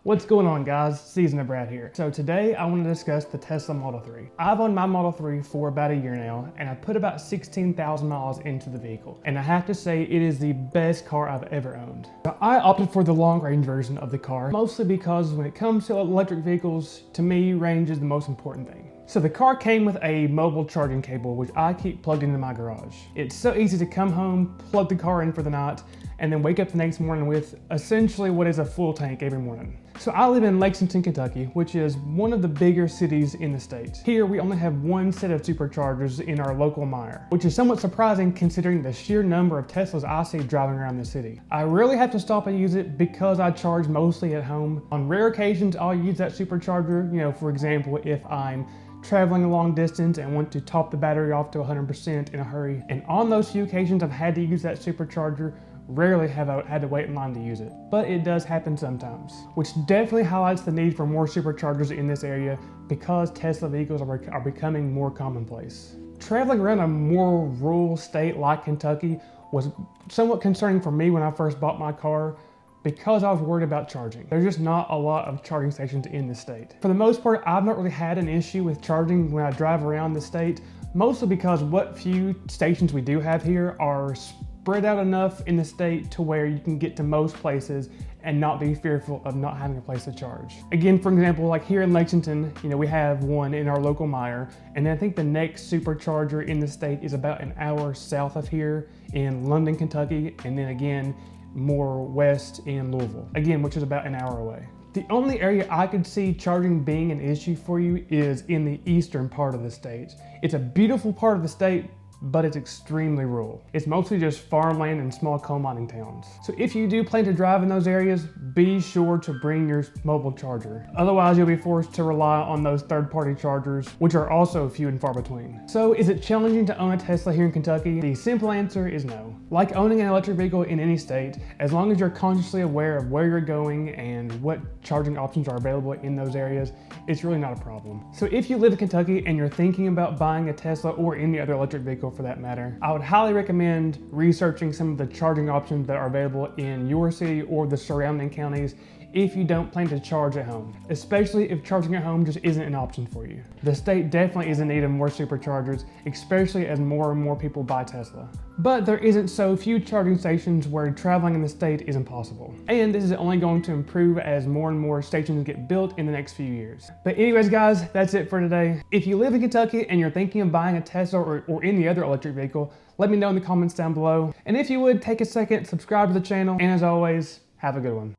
What's going on, guys? Seasoned Brad here. So today I want to discuss the Tesla Model 3. I've owned my Model 3 for about a year now, and I put about 16,000 miles into the vehicle. And I have to say it is the best car I've ever owned. Now, I opted for the long range version of the car, mostly because when it comes to electric vehicles, to me, range is the most important thing. So the car came with a mobile charging cable, which I keep plugged into my garage. It's so easy to come home, plug the car in for the night, and then wake up the next morning with essentially what is a full tank every morning. So I live in Lexington, Kentucky, which is one of the bigger cities in the state. Here we only have one set of superchargers in our local mire, which is somewhat surprising considering the sheer number of Teslas I see driving around the city. I rarely have to stop and use it because I charge mostly at home. On rare occasions, I'll use that supercharger, for example, if I'm traveling a long distance and want to top the battery off to 100% in a hurry. And on those few occasions I've had to use that supercharger, rarely have I had to wait in line to use it, but it does happen sometimes, which definitely highlights the need for more superchargers in this area because Tesla vehicles are becoming more commonplace. Traveling around a more rural state like Kentucky was somewhat concerning for me when I first bought my car because I was worried about charging. There's just not a lot of charging stations in the state. For the most part, I've not really had an issue with charging when I drive around the state, mostly because what few stations we do have here are spread out enough in the state to where you can get to most places and not be fearful of not having a place to charge. Again, for example, like here in Lexington, we have one in our local mire, and then I think the next supercharger in the state is about an hour south of here in London, Kentucky, and then again, more west in Louisville, again, which is about an hour away. The only area I could see charging being an issue for you is in the eastern part of the state. It's a beautiful part of the state, but it's extremely rural. It's mostly just farmland and small coal mining towns. So if you do plan to drive in those areas, be sure to bring your mobile charger. Otherwise, you'll be forced to rely on those third-party chargers, which are also few and far between. So is it challenging to own a Tesla here in Kentucky? The simple answer is no. Like owning an electric vehicle in any state, as long as you're consciously aware of where you're going and what charging options are available in those areas, it's really not a problem. So if you live in Kentucky and you're thinking about buying a Tesla or any other electric vehicle for that matter, I would highly recommend researching some of the charging options that are available in your city or the surrounding counties if you don't plan to charge at home, especially if charging at home just isn't an option for you. The state definitely is in need of more superchargers, especially as more and more people buy Tesla. But there isn't so few charging stations where traveling in the state isn't possible. And this is only going to improve as more and more stations get built in the next few years. But anyways, guys, that's it for today. If you live in Kentucky and you're thinking of buying a Tesla or any other electric vehicle, let me know in the comments down below. And if you would, take a second, subscribe to the channel, and as always, have a good one.